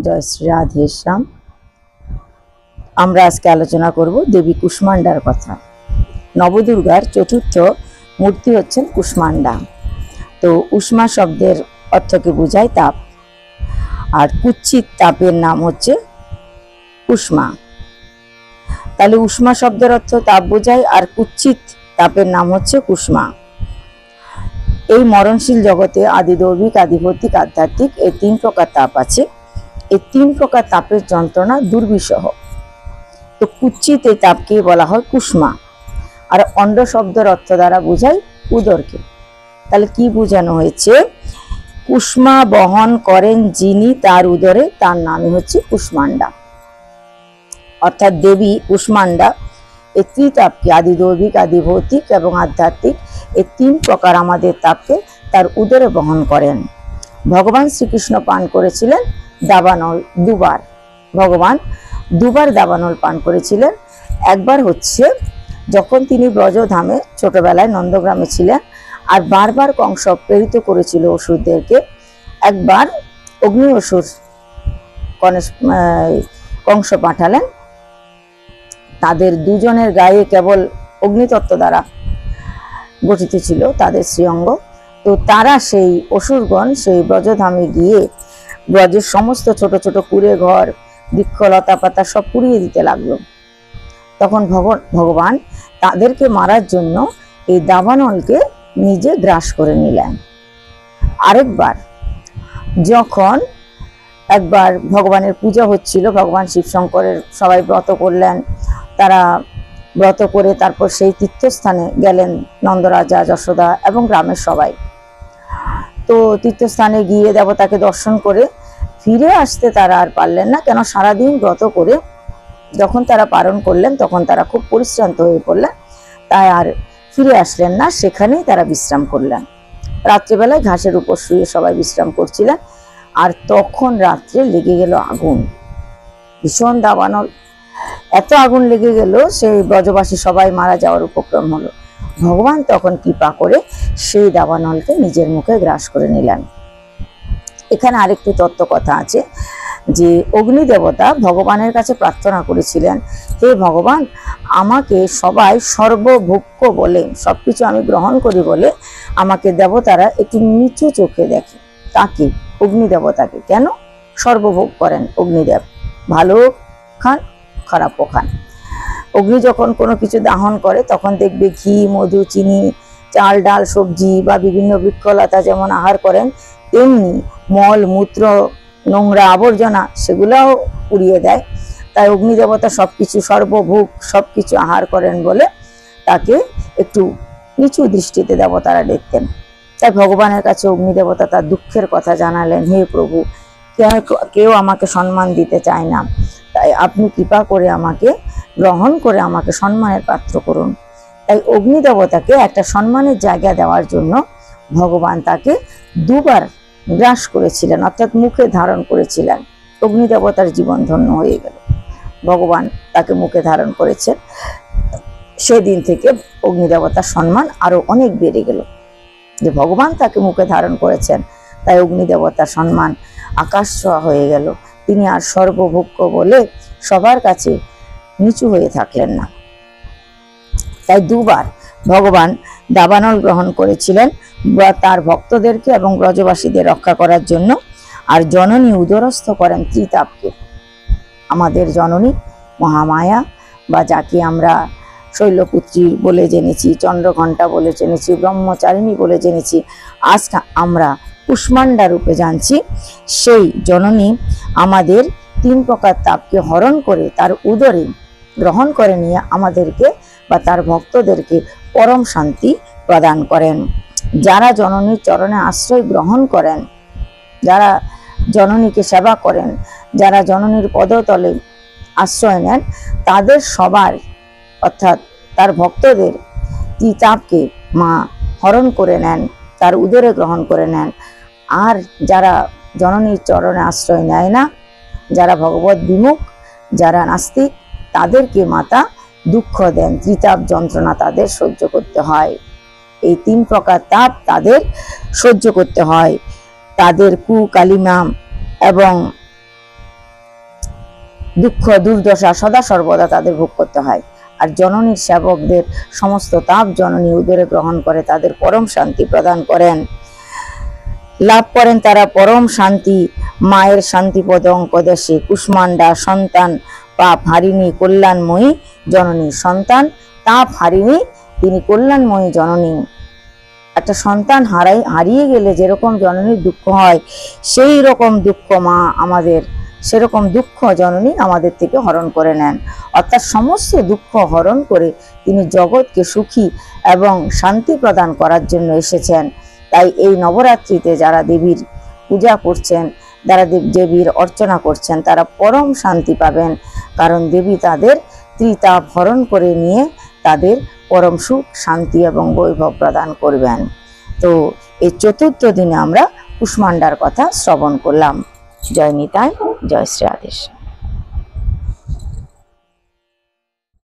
জয় শ্রী রাধে শ্যাম। আমরা আজকে আলোচনা করব দেবী কুষ্মান্ডার কথা। নবদুর্গার চতুর্থ মূর্তি হচ্ছেন কুষ্মান্ডা। তো উষ্মা শব্দের অর্থকে বোঝায় তাপ, আর কুচ্ছিত তাপের নাম হচ্ছে উষ্মা। তাহলে উষ্মা শব্দের অর্থ তাপ বোঝায়, আর কুচ্ছিত তাপের নাম হচ্ছে কুষ্মা। এই মরণশীল জগতে আদি দৈবিক, আদি ভৌতিক, আধ্যাত্মিক এই তিন প্রকার তাপ আছে। এই তিন প্রকার তাপের যন্ত্রণা দুর্বিষহ। তো কুচ্ছিত এই তাপকে বলা হয় কুষ্মা। আর অন্ড শব্দের অর্থ দ্বারা বোঝায় উদরকে। তাহলে কি বোঝানো হয়েছে? কুষ্মা বহন করেন যিনি তার উদরে, তার নামই হচ্ছে কুষ্মান্ডা। অর্থাৎ দেবী কুষ্মান্ডা এই ত্রিতাপকে, আদি দৈবিক, আদি ভৌতিক এবং আধ্যাত্মিক এই তিন প্রকার আমাদের তাপকে তার উদরে বহন করেন। ভগবান শ্রীকৃষ্ণ পান করেছিলেন দাবানল দুবার। ভগবান দুবার দাবানল পান করেছিলেন। একবার হচ্ছে যখন তিনি ব্রজধামে ছোটবেলায় নন্দগ্রামে ছিলেন, আর বারবার কংস প্রেরিত করেছিল অসুরদেরকে। একবার অগ্নি অসুর কংস পাঠালেন, তাদের দুজনের গায়ে কেবল অগ্নিতত্ত্ব দ্বারা গঠিত ছিল তাদের শ্রীঅঙ্গ। তো তারা সেই অসুরগণ সেই ব্রজধামে গিয়ে ব্রজের সমস্ত ছোট ছোট কুড়ে ঘর, বৃক্ষ, লতা পাতা সব পুড়িয়ে দিতে লাগলো। তখন ভগবান তাদেরকে মারার জন্য এই দাবানলকে নিজে গ্রাস করে নিলেন। আরেকবার যখন একবার ভগবানের পূজা হচ্ছিল, ভগবান শিবশঙ্করের সবাই ব্রত করলেন। তারা ব্রত করে তারপর সেই তীর্থস্থানে গেলেন, নন্দরাজা, যশোদা এবং গ্রামের সবাই। তো তীর্থস্থানে গিয়ে দেবতাকে দর্শন করে ফিরে আসতে তারা আর পারলেন না, কেন সারাদিন ব্রত করে যখন তারা পালন করলেন তখন তারা খুব পরিশ্রান্ত হয়ে পড়লেন, তাই আর ফিরে আসলেন না। সেখানেই তারা বিশ্রাম করলেন। রাত্রিবেলায় ঘাসের উপর শুয়ে সবাই বিশ্রাম করছিলেন, আর তখন রাত্রে লেগে গেল আগুন, ভীষণ দাবানল। এত আগুন লেগে গেল সেই ব্রজবাসী সবাই মারা যাওয়ার উপক্রম হলো। ভগবান তখন কৃপা করে সেই দাবানলকে নিজের মুখে গ্রাস করে নিলেন। এখানে আরেকটি তত্ত্ব কথা আছে যে অগ্নি দেবতা ভগবানের কাছে প্রার্থনা করেছিলেন, হে ভগবান, আমাকে সবাই সর্বভোগ্য বলে, সবকিছু আমি গ্রহণ করি বলে আমাকে দেবতারা একটু নিচু চোখে দেখে। তাকে অগ্নি দেবতাকে কেন? সর্বভোগ করেন অগ্নিদেব, ভালো খান খারাপও খান। অগ্নি যখন কোনো কিছু দাহন করে তখন দেখবে ঘি, মধু, চিনি, চাল, ডাল, সবজি বা বিভিন্ন বৃক্ষলতা যেমন আহার করেন, তেমনি মল, মূত্র, নোংরা আবর্জনা সেগুলাও উড়িয়ে দেয়। তাই অগ্নিদেবতা সবকিছু সর্বভোগ সবকিছু আহার করেন বলে তাকে একটু নিচু দৃষ্টিতে দেবতারা দেখতেন। তাই ভগবানের কাছে অগ্নিদেবতা তার দুঃখের কথা জানালেন, হে প্রভু, কেউ আমাকে সম্মান দিতে চায় না, তাই আপনি কৃপা করে আমাকে গ্রহণ করে আমাকে সম্মানের পাত্র করুন। তাই অগ্নিদেবতাকে একটা সম্মানের জায়গা দেওয়ার জন্য ভগবান তাকে দুবার গ্রাস করেছিলেন, অর্থাৎ মুখে ধারণ করেছিলেন। অগ্নিদেবতার জীবন ধন্য হয়ে গেল, ভগবান তাকে মুখে ধারণ করেছেন। সেদিন থেকে অগ্নিদেবতার সম্মান আরো অনেক বেড়ে গেল, যে ভগবান তাকে মুখে ধারণ করেছেন, তাই অগ্নিদেবতার সম্মান আকাশ ছোঁয়া হয়ে গেল। তিনি আর সর্বভোগ্য বলে সবার কাছে নিচু হয়ে থাকলেন না। তাই দুবার ভগবান দাবানল গ্রহণ করেছিলেন তার ভক্তদেরকে এবং ব্রজবাসীদের রক্ষা করার জন্য। আর জননী উদরস্থ করেন ত্রিতাপকে, আমাদের জননী মহামায়া, বা যাকে আমরা শৈলপুত্রী বলে জেনেছি, চন্দ্রঘণ্টা বলে জেনেছি, ব্রহ্মচারিণী বলে জেনেছি, আজ আমরা কুষ্মান্ডা রূপে জানছি। সেই জননী আমাদের তিন প্রকার তাপকে হরণ করে তার উদরে গ্রহণ করে নিয়ে আমাদেরকে বা তার ভক্তদেরকে পরম শান্তি প্রদান করেন। যারা জননীর চরণে আশ্রয় গ্রহণ করেন, যারা জননীকে সেবা করেন, যারা জননীর পদতলে আশ্রয় নেন, তাদের সবার অর্থাৎ তার ভক্তদের ত্রিতাপকে মা হরণ করে নেন, তার উদরে গ্রহণ করে নেন। আর যারা জননীর চরণে আশ্রয় নেয় না, যারা ভগবত বিমুখ, যারা নাস্তিক, তাদেরকে মাতা দুঃখ দেন, ত্রিতাপ যন্ত্রণা তাদের সহ্য করতে হয়। এই তিন প্রকার তাপ তাদের সহ্য করতে হয়। তাদের কুকালিমা এবং দুঃখ দুর্দশা সদা সর্বদা তাদের ভোগ করতে হয়। আর জননীর সেবকদের সমস্ত তাপ জননী উদরে গ্রহণ করে তাদের পরম শান্তি প্রদান করেন, লাভ করেন তারা পরম শান্তি। মায়ের শান্তিপদ অঙ্কদেশে কুষ্মান্ডা সন্তান পাপ হারিণী কল্যাণময়ী জননী। সন্তান তাপ হারিণী, তিনি কল্যাণময়ী জননী। একটা সন্তান হারিয়ে গেলে যেরকম জননীর দুঃখ হয়, সেই রকম দুঃখ মা আমাদের, সেরকম দুঃখ জননী আমাদের থেকে হরণ করে নেন। অর্থাৎ সমস্ত দুঃখ হরণ করে তিনি জগৎকে সুখী এবং শান্তি প্রদান করার জন্য এসেছেন। তাই এই নবরাত্রিতে যারা দেবীর পূজা করছেন, যারা দেবীর অর্চনা করছেন, তারা পরম শান্তি পাবেন, কারণ দেবী তাদের ত্রিতাপ হরণ করে নিয়ে তাদের পরম সুখ শান্তি এবং বৈভব প্রদান করবেন। তো এই চতুর্থ দিনে আমরা কুষ্মান্ডার কথা শ্রবণ করলাম। জয় নিতাই, জয় শ্রী আদেশ।